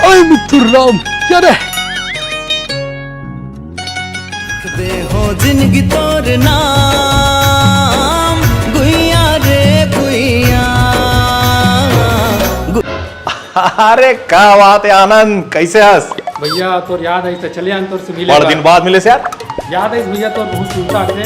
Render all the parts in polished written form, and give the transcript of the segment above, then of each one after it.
ओए मिथुन राम क्या रे दे हो जिंदगी तोर नाम गुइया रे गुइया। अरे क्या बात है आनंद, कैसे हस? भैया तोर याद आई तो चले आन तोर से मिले बड़े दिन बाद मिले से यार। याद आई भैया तोर बहुत सुनता थे।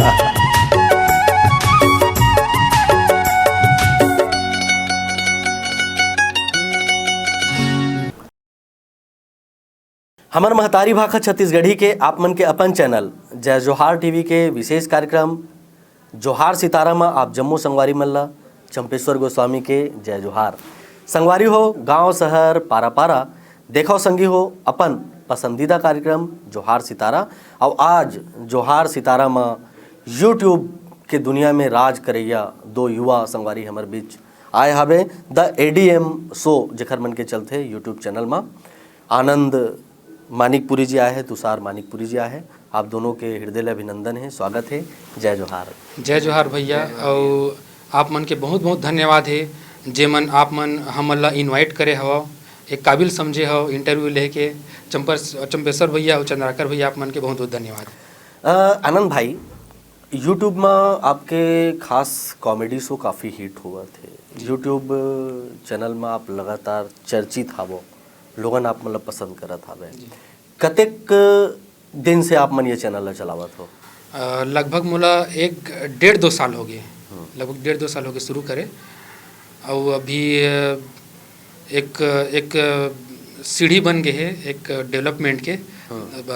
हमर महतारी भाखा छत्तीसगढ़ी के आप मन के अपन चैनल जय जोहार टीवी के विशेष कार्यक्रम जोहार सितारा में आप जम्मू संगवारी मल्ला चंपेश्वर गोस्वामी के जय जोहार। संगवारी हो गांव शहर पारा पारा देखो संगी हो अपन पसंदीदा कार्यक्रम जोहार सितारा। और आज जोहार सितारा में यूट्यूब के दुनिया में राज करैया दो युवा संगवारी हमर बीच आए हवे द एडीएम शो जेखर मन के चलते यूट्यूब चैनल में। आनंद मानिकपुरी जी आए हैं, तुषार मानिकपुरी जी आए हैं। आप दोनों के हृदय अभिनंदन है, स्वागत है। जय जोहार। जय जोहार भैया। और आप मन के बहुत बहुत धन्यवाद है जे मन आप मन हमन ला इनवाइट करे हो, एक काबिल समझे हो इंटरव्यू लेके। चंपेश्वर भैया और चंद्राकर भैया आप मन के बहुत बहुत धन्यवाद। आनंद भाई, यूट्यूब में आपके खास कॉमेडी शो काफ़ी हिट हुआ थे। यूट्यूब चैनल में आप लगातार चर्चित हावो, लोगन आप मतलब पसंद करत हावे। कतेक दिन से आप मन ये चैनल चलावत हो? लगभग मोला 1.5-2 साल हो गए, लगभग 1.5-2 साल हो गए शुरू करे। और अभी एक सीढ़ी बन गए है एक डेवलपमेंट के।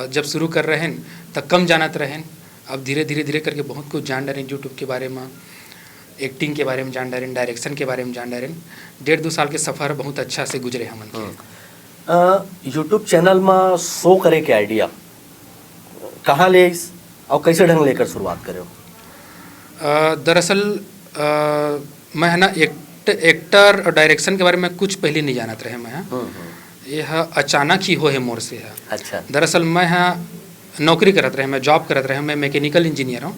जब शुरू कर रहे हैं तब कम जानत रहे, अब धीरे धीरे करके बहुत कुछ जान रहे हैं यूट्यूब के बारे में, एक्टिंग के बारे में जान रहे हैं, डायरेक्शन के बारे में जान रहे हैं। 1.5-2 साल के सफ़र बहुत अच्छा से गुजरे हमन के। यूट्यूब चैनल में शो करे के आइडिया कहाँ ले और कैसे ढंग लेकर शुरुआत करे हो? दरअसल मैं है ना एक्टर और डायरेक्शन के बारे में कुछ पहले नहीं जानत रहे मैं। यह अचानक ही हो है मोर से है। अच्छा। दरअसल मैं नौकरी करत रहे, मैं जॉब करत रहे, मैं मैकेनिकल इंजीनियर हूँ।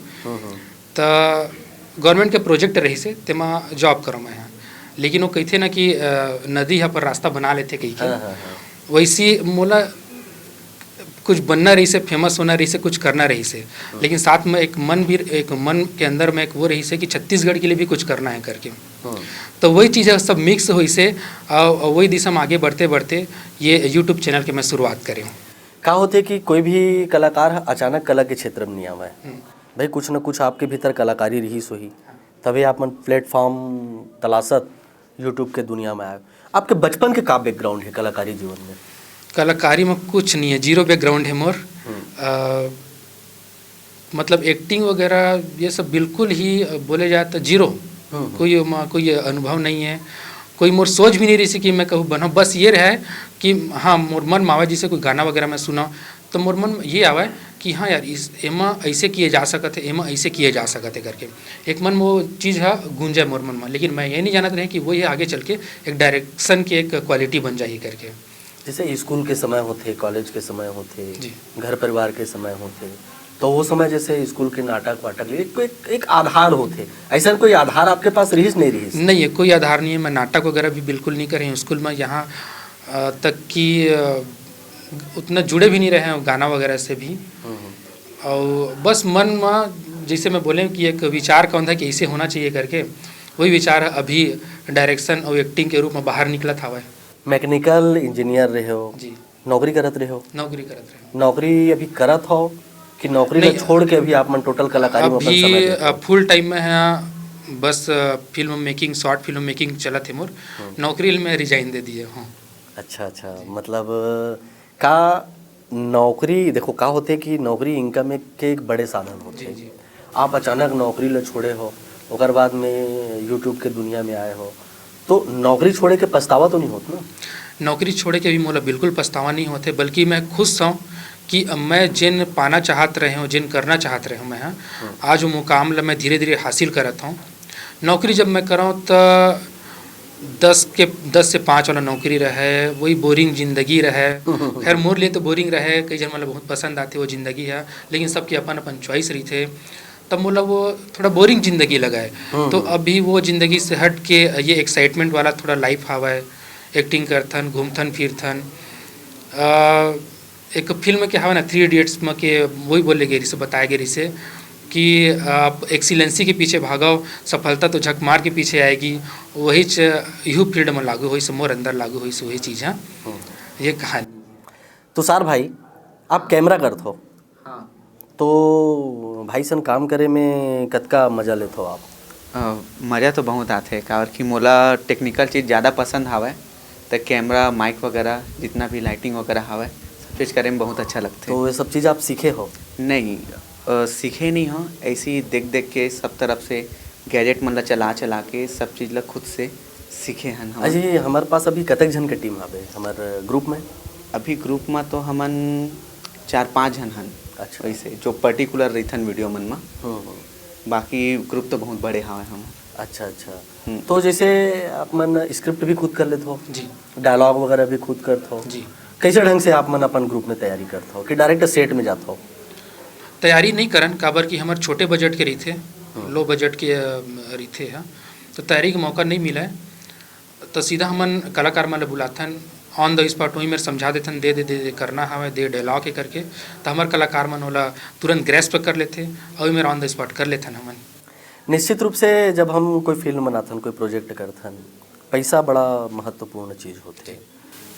तो गवर्नमेंट के प्रोजेक्ट रही से तेमा जॉब करो मैं। लेकिन वो कहते ना कि नदी यहाँ पर रास्ता बना लेते कहीं के, वैसी मोला कुछ बनना रही से, फेमस होना रही से, कुछ करना रही से। लेकिन साथ में एक मन के अंदर में एक वो रही से कि छत्तीसगढ़ के लिए भी कुछ करना है करके। तो वही चीज़ें सब मिक्स हुई से और वही दिशा में आगे बढ़ते बढ़ते ये यूट्यूब चैनल की मैं शुरुआत करी हूँ। का होते कि कोई भी कलाकार अचानक कला के क्षेत्र में नहीं आवा है भाई, कुछ न कुछ आपके भीतर कलाकारी रही सोही, तभी आप मन प्लेटफॉर्म तलाशत यूट्यूब के दुनिया में आए। आपके बचपन के का बैकग्राउंड है कलाकारी जीवन में? कलाकारी में कुछ नहीं है, जीरो बैकग्राउंड है मोर। मतलब एक्टिंग वगैरह ये सब बिल्कुल ही बोले जाए तो जीरो। कोई अनुभव नहीं है, कोई मोर सोच भी नहीं रही कि मैं कहूँ बना। बस ये रहा है कि हाँ मोर मन मावा जी से कोई गाना वगैरह मैं सुना तो मोर मन ये आवा कि हाँ यार इस एमा ऐसे किए जा सकते, एमा ऐसे किए जा सकते करके एक मन वो चीज़ है गूंजा मोर मन में। लेकिन मैं ये नहीं जानत रहे कि वो ये आगे चल के एक डायरेक्शन की एक क्वालिटी बन जाए करके। जैसे स्कूल के समय होते, कॉलेज के समय होते, घर परिवार के समय होते, तो वो समय जैसे स्कूल के नाटक वाटक एक आधार होते, ऐसा कोई आधार आपके पास रही नहीं रही? नहीं है, कोई आधार नहीं है। मैं नाटक वगैरह भी बिल्कुल नहीं करे स्कूल में, यहाँ तक कि उतना जुड़े भी नहीं रहे हैं गाना वगैरह से भी। और बस मन में जैसे मैं बोले कि एक विचार कौन था कि ऐसे होना चाहिए करके, वही विचार अभी डायरेक्शन और एक्टिंग के रूप में बाहर निकला था। वह मैकेनिकल इंजीनियर रहे हो जी, नौकरी करत रहे हो? नौकरी करत रहे। नौकरी अभी करत हो कि नौकरी में छोड़ के अभी आप मन टोटल कलाकारी में अपन समय देते हो? फुल टाइम में है, बस film making, short film making चला थे मोर। नौकरी में रिजाइन दे दिए। हाँ। अच्छा, मतलब का नौकरी देखो का होते कि नौकरी इनकम के एक बड़े साधन होते हैं। आप अचानक नौकरी ले छोड़े हो, ओकर बाद में यूट्यूब के दुनिया में आए हो, तो नौकरी छोड़े के पछतावा तो नहीं होता ना? नौकरी छोड़े के भी मोला बिल्कुल पछतावा नहीं होते, बल्कि मैं खुश हूँ कि मैं जिन पाना चाहत रहे हूँ, जिन करना चाहत रहे हूँ मैं आज वो मुकाम ला मैं धीरे धीरे हासिल करत हूँ। नौकरी जब मैं कराऊँ तो 10 से 5 वाला नौकरी रहे, वही बोरिंग जिंदगी रहे। खैर मोर लिए तो बोरिंग रहे, कई जन मतलब बहुत पसंद आती वो ज़िंदगी है, लेकिन सबकी अपन अपन चॉइस रही थे। तब मोला वो थोड़ा बोरिंग ज़िंदगी लगा है। तो अभी वो ज़िंदगी से हट के ये एक्साइटमेंट वाला थोड़ा लाइफ आवा है। एक्टिंग करथन, घूमथन फिरथन, एक फिल्म के हवा ना 3 इडियट्स में के वही बोले गेरी से बताया गेरी से कि आप एक्सीलेंसी के पीछे भागो, सफलता तो झक मार के पीछे आएगी, वही यू फील्ड में लागू हुई से मोर अंदर लागू हुई से वही चीज़ है ये कहानी। तुषार भाई, आप कैमरा करत हो, हाँ। तो भाई सन काम करे में कतका मजा लेत हो आप? मज़ा तो बहुत आते काबर कि मोला टेक्निकल चीज़ ज़्यादा पसंद हवय, तो कैमरा माइक वगैरह जितना भी लाइटिंग वगैरह हवय सब चीज़ करे में बहुत अच्छा लगते। तो ये सब चीज़ आप सीखे हो? नहीं, सीखे नहीं हो, ऐसे ही देख देख के सब तरफ से गैजेट मन ला चला के सब चीज़ ला खुद से सीखे हन हम। अजी हमारे पास अभी कतक जन के टीम हवे हमारे ग्रुप में? अभी ग्रुप में तो हमन 4-5 जन हन। अच्छा। वैसे जो पर्टिकुलर रहीथन वीडियो मन में, बाकी ग्रुप तो बहुत बड़े हवे हम। अच्छा अच्छा। तो जैसे आप मन स्क्रिप्ट भी खुद कर लेते हो जी, डायलॉग वगैरह भी खुद करते हो जी। कैसे ढंग से आप मन अपन ग्रुप में तैयारी करते हो कि डायरेक्ट सेट में जाते हो? तैयारी नहीं करन काबर कि हमारे छोटे बजट के रही थे, लो बजट के रही थे, हाँ, तो तैयारी का मौका नहीं मिला है। तो सीधा हमन कलाकार मन बुलाथन ऑन द स्पॉट, वहीं मेरे समझा देथन दे करना हवे, दे डायलॉग के करके, तो हमारे कलाकार मन होला तुरंत ग्रेस्प कर लेते और मेरे ऑन द स्पॉट कर लेथन हमन। निश्चित रूप से जब हम कोई फिल्म बनाथन, कोई प्रोजेक्ट करथन, पैसा बड़ा महत्वपूर्ण चीज़ होते।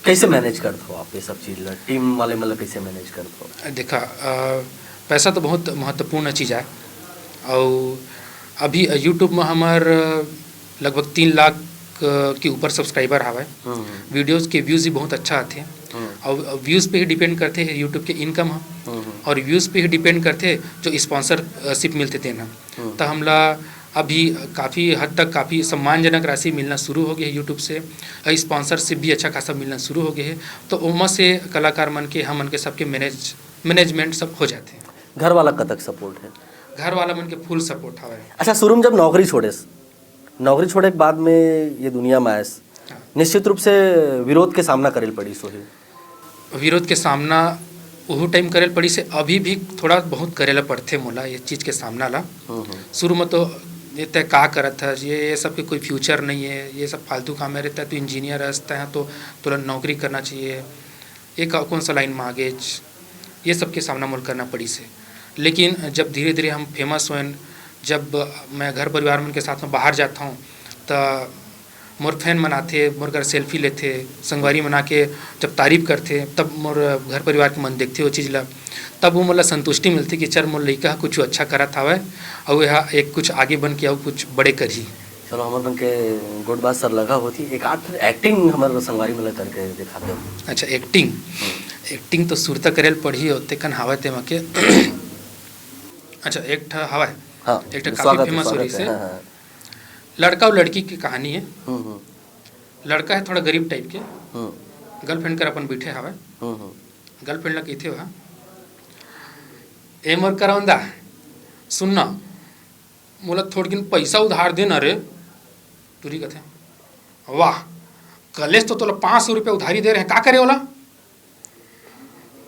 कैसे मैनेज करते हो आप ये सब चीज़? टीम वाले मतलब कैसे मैनेज करते हो? देखा, पैसा तो बहुत महत्वपूर्ण चीज़ है, और अभी यूट्यूब में हमार लगभग 3 लाख के ऊपर सब्सक्राइबर हवे। वीडियोस के व्यूज़ भी बहुत अच्छा आते हैं, और व्यूज़ पे ही डिपेंड करते हैं यूट्यूब के इनकम हम, और व्यूज़ पे ही डिपेंड करते हैं जो स्पॉन्सरशिप मिलते थे ना। तो हमला अभी काफ़ी हद तक काफ़ी सम्मानजनक राशि मिलना शुरू हो गया है यूट्यूब से, और स्पॉन्सरशिप भी अच्छा खासा मिलना शुरू हो गया है। तो उमा से कलाकार मन के हम मन के सबके मैनेजमेंट सब हो जाते हैं। घर वाला कतक सपोर्ट है? घर वाला मन के फुल सपोर्ट हवे। अच्छा, शुरू में जब नौकरी छोड़े के बाद में ये दुनिया में आयस, निश्चित रूप से विरोध के सामना करेल पड़ी सोही? विरोध के सामना वह टाइम करेल पड़ी से अभी भी थोड़ा बहुत करेला पड़ते मोला ये चीज़ के सामना ला। शुरू में तो ये तय का करत है, ये सब के कोई फ्यूचर नहीं है, ये सब फालतू काम में रहता है, तो इंजीनियर रहता है तो तुरंत नौकरी करना चाहिए, ये कौन सा लाइन में आगे, ये सब के सामना मोल करना पड़ी से। लेकिन जब धीरे धीरे हम फेमस हुए, जब मैं घर परिवार मन के साथ में बाहर जाता हूँ, तो मोर फैन मनाते, मोर घर सेल्फी लेते, संगवारी मना के जब तारीफ करते, तब मोर घर परिवार के मन देखते वो चीज़ ला, तब वो मतलब संतुष्टि मिलती कि चल मोर लड़का कुछ अच्छा करत हवे, और वह एक कुछ आगे बन के और कुछ बड़े करी। चलो हमारे बन के गुड बात सर लगा होती एक आठ एक्टिंग हमारे संगवारी में करके दिखाते हो। अच्छा, एक्टिंग तो सुरता करेल पढ़ी होते कन हवा ते मके। अच्छा, एक ठा हवा है, हाँ, एक ठा काफ़ी फेमस हो रही से, लड़का और लड़की की कहानी है। लड़का है थोड़ा गरीब टाइप के, गर्लफ्रेंड कर अपन बैठे हवे, गर्लफ्रेंड ला कहते हुआ ए मोर करौंदा सुनना, मोला थोड़ दिन पैसा उधार देना रे। तुरी कहते वाह, कलेस तो तोला 500 रुपये उधारी दे रहे हैं, का करे वाला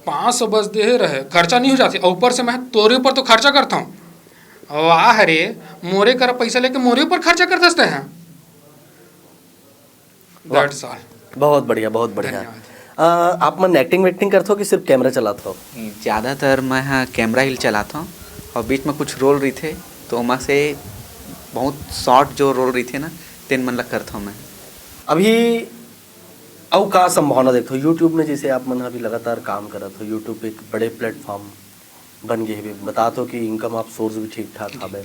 500 बस दे रहे, खर्चा नहीं हो जाती, और ऊपर से मैं तोरे ऊपर तो खर्चा करता हूँ। वाह रे, मोरे कर पैसा लेके मोरे ऊपर खर्चा कर दसते हैं। That's all. बहुत बढ़िया, बहुत बढ़िया। आप मन एक्टिंग करते हो कि सिर्फ कैमरा चलाते हो? ज़्यादातर मैं हाँ कैमरा ही चलाता हूँ, और बीच में कुछ रोल रही थे तो वहाँ से बहुत शॉर्ट जो रोल रही थे ना, तेन मन लग करता हूँ मैं। अभी अब का संभावना देखते हो यूट्यूब में? जैसे आप मन अभी लगातार काम करत हो, यूट्यूब एक बड़े प्लेटफॉर्म बन गए हैं, बता दो कि इनकम आप सोर्स भी ठीक ठाक हवे,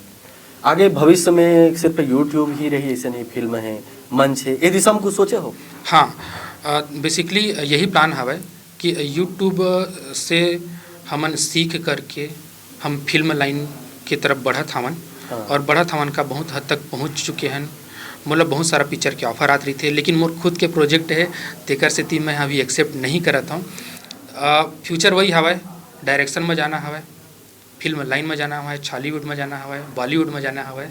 आगे भविष्य में सिर्फ यूट्यूब ही रही ऐसे नहीं, फिल्म है, मंच है, ये दिशा में कुछ सोचे हो? हाँ, बेसिकली यही प्लान हवा कि यूट्यूब से हमन सीख करके हम फिल्म लाइन की तरफ बढ़त हवन। हाँ। और बढ़त हवन का बहुत हद तक पहुंच चुके हैं। मतलब बहुत सारा पिक्चर के ऑफर आत रही थे, लेकिन मोर खुद के प्रोजेक्ट है तेकर से ती मैं अभी एक्सेप्ट नहीं करता हूँ। फ्यूचर वही हवा, डायरेक्शन में जाना हवा, फिल्म लाइन में जाना हवा, छॉलीवुड में जाना हवा, बॉलीवुड में जाना हवा,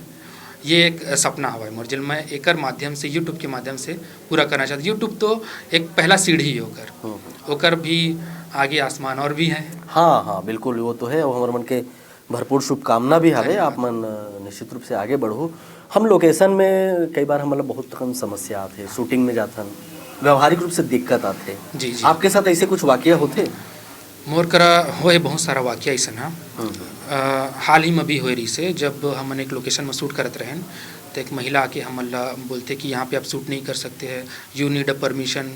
ये एक सपना हवा मोर, जिल मैं एकर माध्यम से यूट्यूब के माध्यम से पूरा करना चाहता। यूट्यूब तो एक पहला सीढ़ी है ओकर भी आगे आसमान और भी है। हाँ हाँ बिल्कुल, वो तो है, और हमारे मन के भरपूर शुभकामना भी हवे, आप मन निश्चित रूप से आगे बढ़ो। हम लोकेशन में कई बार हमारा बहुत कम समस्या आते, शूटिंग में जाथन व्यवहारिक रूप से दिक्कत आते। जी जी आपके साथ ऐसे कुछ वाकया होते? मोर करा होए बहुत सारा वाक्य ऐसा ना हाल ही में भी हो रही से जब हम एक लोकेशन में शूट करत रहें तो एक महिला आके हम बोलते कि यहाँ पे आप शूट नहीं कर सकते हैं, you need a permission,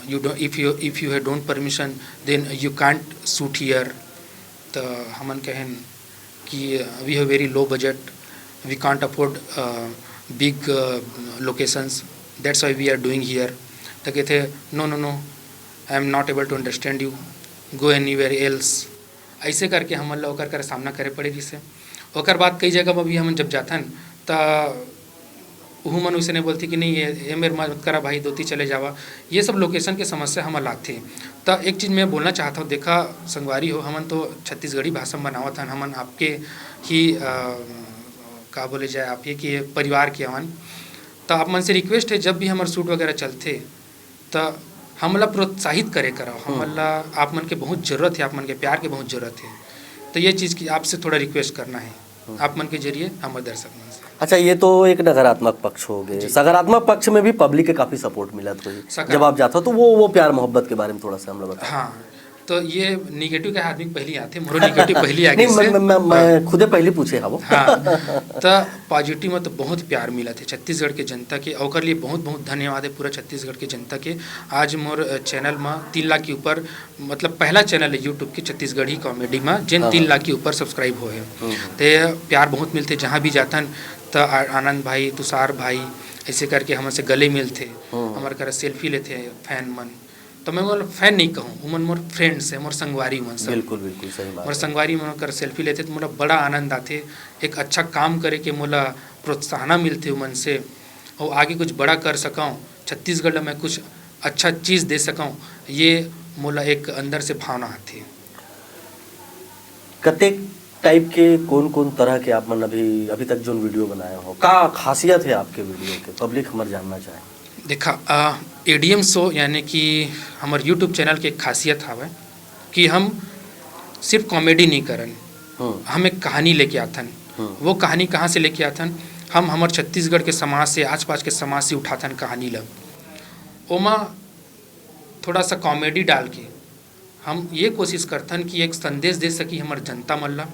you don't if you don't permission then you can't shoot here. तो हमन कहें कि we have very low budget, we can't afford big locations, that's why we are doing here. तो कहते no no no, I am not able to understand you, go anywhere else. ऐसे करके हम लोग ओकर कर सामना करे पड़े जिससे ओकर बाद कई जगह में भी हम जब जाथन तो वह मन उसे नहीं बोलती कि नहीं ये मेरे मत करा भाई, दोती चले जावा। ये सब लोकेशन के समस्या हम लाते। तो एक चीज़ मैं बोलना चाहता हूँ, देखा संगवारी हो, हमन तो छत्तीसगढ़ी भाषा में बनावत हन, हमन आपके ही का बोले जाए आप ही के परिवार के हवन। तो आप मन से रिक्वेस्ट है जब भी हमारे शूट वगैरह चलते तो हमला प्रोत्साहित करे करो, हमला आप मन के बहुत ज़रूरत है, आप मन के प्यार के बहुत ज़रूरत है। तो ये चीज़ की आपसे थोड़ा रिक्वेस्ट करना है आप मन के जरिए हमारे दर्शक मन से। अच्छा, ये तो एक नकारात्मक पक्ष हो गए। सकारात्मक पक्ष में भी पब्लिक के काफ़ी सपोर्ट मिला तो जब आप जाते हो तो वो प्यार मोहब्बत के बारे में थोड़ा सा हम लोग बताएं। हाँ, तो ये निगेटिव के आदमी पहले आते, मोरो निगेटिव पहले आगे नहीं, मैं खुदे पहले पूछे हाँ वो। हाँ, तो पॉजिटिव में तो बहुत प्यार मिला थे छत्तीसगढ़ के जनता के, और लिए बहुत बहुत धन्यवाद है पूरा छत्तीसगढ़ के जनता के। आज मोर चैनल में 3 लाख के ऊपर, मतलब पहला चैनल है यूट्यूब के छत्तीसगढ़ी कॉमेडी में जिन 3 लाख के ऊपर सब्सक्राइब हो है। तो प्यार बहुत मिलते, जहाँ भी जातन तो आनंद भाई, तुषार भाई ऐसे करके हमसे गले मिलते, हमारे घर सेल्फी लेते फैन मन। तो मैं बोला फैन नहीं कहूँ, उमन मोर फ्रेंड्स है, मोर संगवारी मन सब। बिल्कुल बिल्कुल सही बात। मोर संगवारी मन कर सेल्फी लेते तो मोला बड़ा आनंद आते, एक अच्छा काम करे के मोला प्रोत्साहन मिलते उमन से, और आगे कुछ बड़ा कर सकूँ, छत्तीसगढ़ में कुछ अच्छा चीज़ दे सकूँ, ये मोला एक अंदर से भावना आती। कतेक टाइप के कौन तरह के आप मन अभी तक जो वीडियो बनाए हो, का खासियत है आपके वीडियो के, पब्लिक हमारे जानना चाहे। देखा एडीएम शो यानी कि हमारे यूट्यूब चैनल के खासियत हवे कि हम सिर्फ कॉमेडी नहीं करन, हम एक कहानी लेके आथन। वो कहानी कहाँ से लेके आथन, हम हमारे छत्तीसगढ़ के समाज से, आसपास के समाज से उठाथन कहानी ला, ओमा थोड़ा सा कॉमेडी डाल के हम ये कोशिश करथन कि एक संदेश दे सकी हमारे जनता मन ला।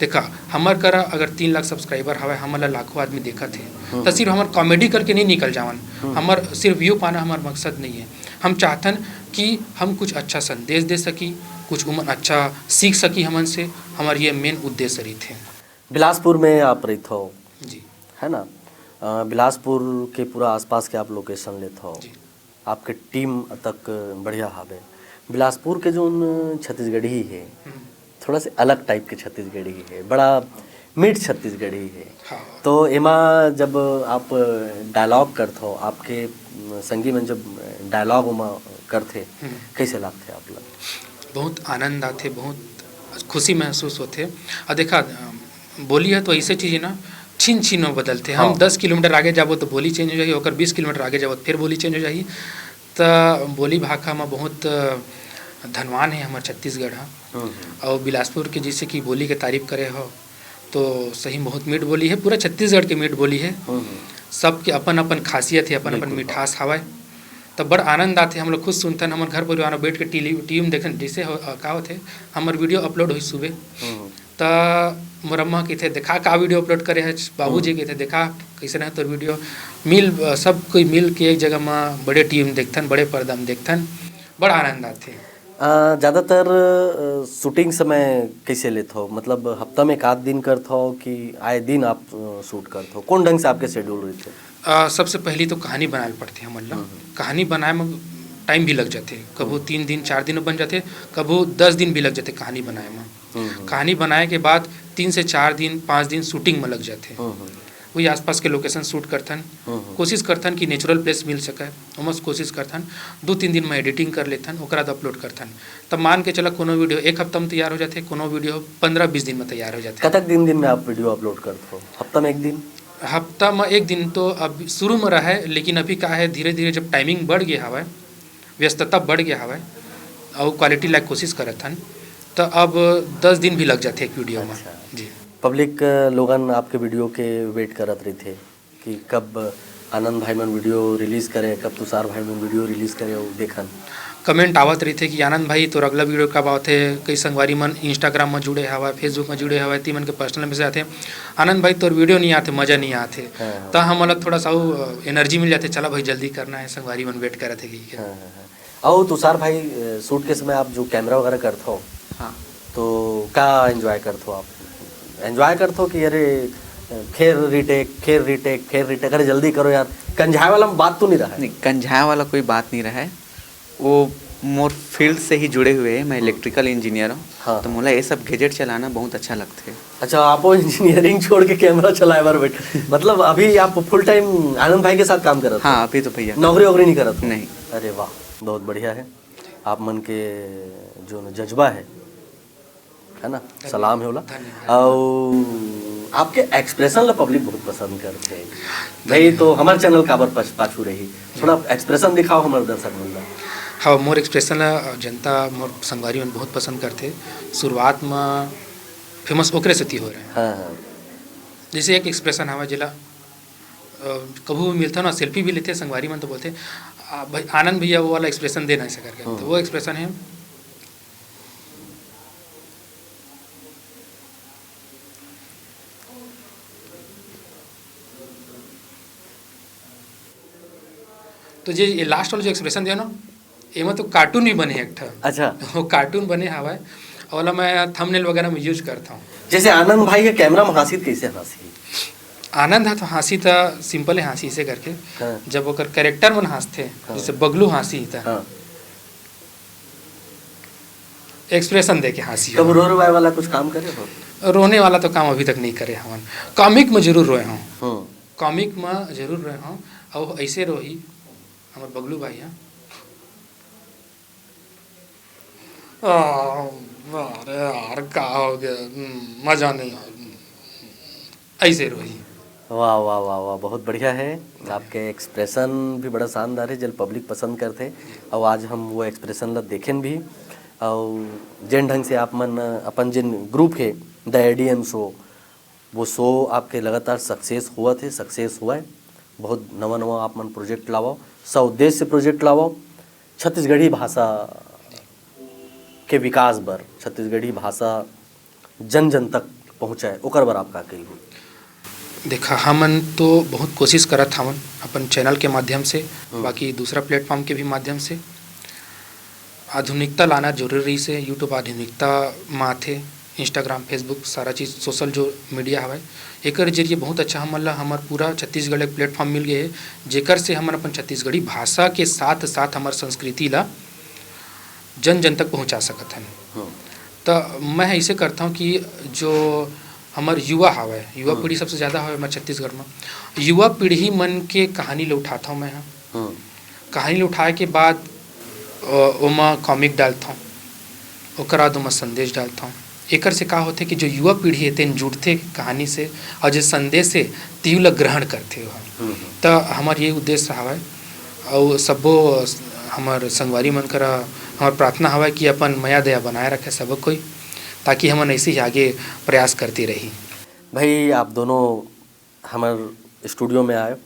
देखा हमार करा अगर 3 लाख सब्सक्राइबर हवे, हमला लाखों आदमी देखा थे, तो सिर्फ हमार कॉमेडी करके नहीं निकल जावन, हमार सिर्फ व्यू पाना हमार मकसद नहीं है। हम चाहतन कि हम कुछ अच्छा संदेश दे सकी, कुछ उमन अच्छा सीख सकी हमन से, हमार ये मेन उद्देश्य रही थे। बिलासपुर में आप रही हो जी, है ना, बिलासपुर के पूरा आसपास के आप लोकेशन लेते हो, आपके टीम तक बढ़िया हावे। बिलासपुर के जो छत्तीसगढ़ी है थोड़ा से अलग टाइप के छत्तीसगढ़ी है, बड़ा मीठ छत्तीसगढ़ी है। हाँ। तो एमा जब आप डायलॉग करते हो, आपके संगी में जब डायलॉग उमा करते कैसे लगते आप लोग? बहुत आनंद आते, बहुत खुशी महसूस होते। और देखा बोली है तो ऐसे चीज़ है ना, छीन छीन में बदलते। हम 10 किलोमीटर आगे जाबो तो बोली चेंज हो जाएगी, और 20 किलोमीटर आगे जाबो फिर बोली चेंज हो जाएगी। तो बोली भाषा में बहुत धनवान है हमारे छत्तीसगढ़। और बिलासपुर के जैसे कि बोली के तारीफ करे हो तो सही बहुत मीठ बोली है, पूरा छत्तीसगढ़ के मीठ बोली है। सबके अपन अपन खासियत है, अपन अपन मिठास हवाए। तो बड़ा आनंद आते, हम लोग खुद सुनतन, हमारे घर परिवार में बैठ के टीम देखन, जैसे का होते हमारे वीडियो अपलोड हुई सुबह, तो मोर अम्मा कहते देखा का वीडियो अपलोड करे है, बाबूजी कहते देखा कैसे है तो वीडियो मिल, सब कोई मिल के एक जगह में बड़े टीम देखथन, बड़े पर्दा में देखथन, बड़ा आनंद आते। ज़्यादातर शूटिंग समय कैसे लेते हो, मतलब हफ्ता में 1 दिन करते हो कि आए दिन आप शूट करते हो, कौन ढंग से आपके शेड्यूल रहते? सबसे पहली तो कहानी बनाए पड़ती है हमारे। कहानी बनाए में टाइम भी लग जाते, कभी 3 दिन 4 दिन बन जाते, कभी 10 दिन भी लग जाते कहानी बनाए में। कहानी बनाए के बाद 3 से 4 दिन 5 दिन शूटिंग में लग जाते। वही आसपास के लोकेशन शूट करथन, कोशिश करथन कि नेचुरल प्लेस मिल सके, उमस कोशिश करथन। 2-3 दिन में एडिटिंग कर लेथन, ओकरा बाद अपलोड करथन। तब मान के चला कोनो वीडियो 1 हफ्ता में तैयार हो जाते, कोनो वीडियो 15-20 दिन में तैयार हो जाते। कतक दिन में आप वीडियो अपलोड करते हो? हफ्ता में 1 दिन? हफ्ता में 1 दिन तो अब शुरू में रहा है, लेकिन अभी का है धीरे धीरे जब टाइमिंग बढ़ गया हवा, व्यस्तता बढ़ गया हवा और क्वालिटी लायक कोशिश करत हन, तो अब 10 दिन भी लग जाते एक वीडियो में। जी, पब्लिक लोगन आपके वीडियो के वेट करत रही थे कि कब आनंद भाई मन वीडियो रिलीज करे, कब तुषार भाई मन वीडियो रिलीज करे वो देखन। कमेंट आवत रही थे कि आनंद भाई तोर अगला वीडियो कब आते, कई संगवारी मन इंस्टाग्राम में जुड़े हवा, फेसबुक में जुड़े हवा, ती मन के पर्सनल मैसेज आते, आनंद भाई तोर वीडियो नहीं आते, मज़ा नहीं आते। तो हम अलग थोड़ा सा एनर्जी मिल जाते, चला भाई जल्दी करना है, संगवारी मन वेट करे थे कि और तुषार भाई शूट के समय आप जो कैमरा वगैरह करते हो, हाँ तो क्या एंजॉय करते हो आप? एंजॉय करते हो कि अरे खेर रिटेक अरे जल्दी करो यार, कंझाए वाला बात तो नहीं रहा है? नहीं, कंझाया वाला कोई बात नहीं रहा है। वो मोर फील्ड से ही जुड़े हुए हैं, मैं इलेक्ट्रिकल इंजीनियर हूँ। हाँ। तो मुझे ये सब गैजेट चलाना बहुत अच्छा लगता है। अच्छा, आप वो इंजीनियरिंग छोड़ के कैमरा चलाए बार बैठे, मतलब अभी आप फुल टाइम आनंद भाई के साथ काम कर रहे हो? हाँ, अभी तो भैया नौकरी वोकरी नहीं करत? नहीं। अरे वाह, बहुत बढ़िया है। आप मन के जो जज्बा है ना, सलाम है बोला। और आपके एक्सप्रेशन ला पब्लिक बहुत पसंद करते हैं भाई, तो हमारे चैनल का बार पाछू रही, थोड़ा एक्सप्रेशन दिखाओ हमारे दर्शक मन। हाँ, मोर एक्सप्रेशन जनता मोर संगवारी मन बहुत पसंद करते। शुरुआत में फेमस ओकरे से हो रहे हैं। हाँ, जैसे एक एक्सप्रेशन हवा जिला कभी भी मिलता ना, सेल्फी भी लेते संगवारी मन, तो बोलते भाई आनंद भैया वो वाला एक्सप्रेशन देना ऐसा करके। तो वो एक्सप्रेशन है तो ये लास्ट वाला जो एक्सप्रेशन दिया ना, एमा तो कार्टून भी बने एक ठा। अच्छा, वो कार्टून बने हवा है, और मैं थंबनेल वगैरह में यूज करता हूँ। जैसे आनंद भाई के कैमरा में हंसी कैसे हंसी? आनंद है तो हंसी था सिंपल है, हंसी से करके हाँ। जब वो कैरेक्टर मन हंसते, जैसे बगलू हंसी था, हाँ। एक्सप्रेशन दे के हंसी। कब रोए वाला कुछ काम करे हो? रोने वाला तो काम अभी तक नहीं करे हमन। कॉमिक में जरूर रोए हूँ, हाँ। कॉमिक में जरूर रोए हूँ। और ऐसे रोही हमारे बगलू भाई हैं, अरे यार का हो गया, मजा नहीं आया, ऐसे रोही। वाह वाह वाह वाह, बहुत बढ़िया है। आपके एक्सप्रेशन भी बड़ा शानदार है, जल पब्लिक पसंद करते। और आज हम वो एक्सप्रेशन ला देखें भी, और जिन ढंग से आप मन अपन जिन ग्रुप है द एडीएम शो, वो शो आपके लगातार सक्सेस हुआ है। बहुत नवा आप मन प्रोजेक्ट लाओ, उद्देश्य से प्रोजेक्ट लाओ, छत्तीसगढ़ी भाषा के विकास बर, छत्तीसगढ़ी भाषा जन जन तक पहुँचाए, ओकर बर आप का कही? देखा हमन तो बहुत कोशिश करत हमन अपन चैनल के माध्यम से, बाकी दूसरा प्लेटफॉर्म के भी माध्यम से आधुनिकता लाना जरूरी से। यूट्यूब आधुनिकता माथे, इंस्टाग्राम, फेसबुक, सारा चीज़ सोशल जो मीडिया हवा, एक जरिए बहुत अच्छा हमन ला हमार पूरा छत्तीसगढ़ एक प्लेटफॉर्म मिल गए है, जेकर से हमन अपन छत्तीसगढ़ी भाषा के साथ साथ हमार संस्कृति ला जन जन तक पहुँचा सकत हन। तो मैं ऐसे करता हूँ कि जो हमार युवा हवा, युवा पीढ़ी सबसे ज़्यादा हवा हमारे छत्तीसगढ़ में, युवा पीढ़ी मन के कहानी ले उठाता हूँ मैं। यहाँ कहानी ले उठाए के बाद ओमा कॉमिक डालता हूँ, ओकर बाद ओमा संदेश डालता हूँ। एकर से का होते कि जो युवा पीढ़ी है तेन जुड़ते कहानी से, और जो संदेश है तीव ला ग्रहण करते हो। तो हमार ये उद्देश्य हवा, और सबो हमार संगवारी मन करा हमार प्रार्थना हवा कि अपन माया दया बनाए रखे सब कोई, ताकि हमन ऐसे ही आगे प्रयास करती रही। भाई आप दोनों हमारे स्टूडियो में आए,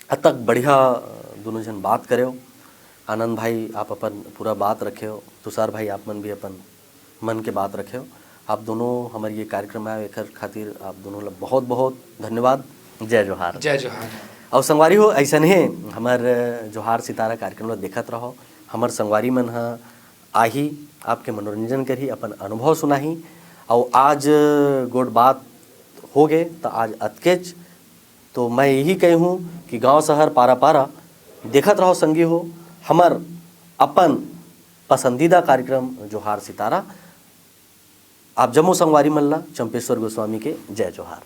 अब तक बढ़िया दोनों जन बात करे हो। आनंद भाई आप अपन पूरा बात रखे हो, तुषार भाई आप मन भी अपन मन के बात रखे हो। आप दोनों हमारे ये कार्यक्रम में आए, एकर खातिर आप दोनों ला बहुत बहुत धन्यवाद। जय जोहार। जय जोहार। और संगवारी हो ऐसा नहीं हमार जोहार सितारा कार्यक्रम ला देखत रहो। हमार संगवारी मन आही आपके मनोरंजन करी, अपन अनुभव सुनाही। और आज गोड बात हो गए तो आज अतकेच, तो मैं यही कही हूँ कि गांव शहर पारा पारा देखत रहो संगी हो हमार अपन पसंदीदा कार्यक्रम जोहार सितारा। आप जम्मू संगवारी मल्ला चंपेश्वर गोस्वामी के जय जोहार।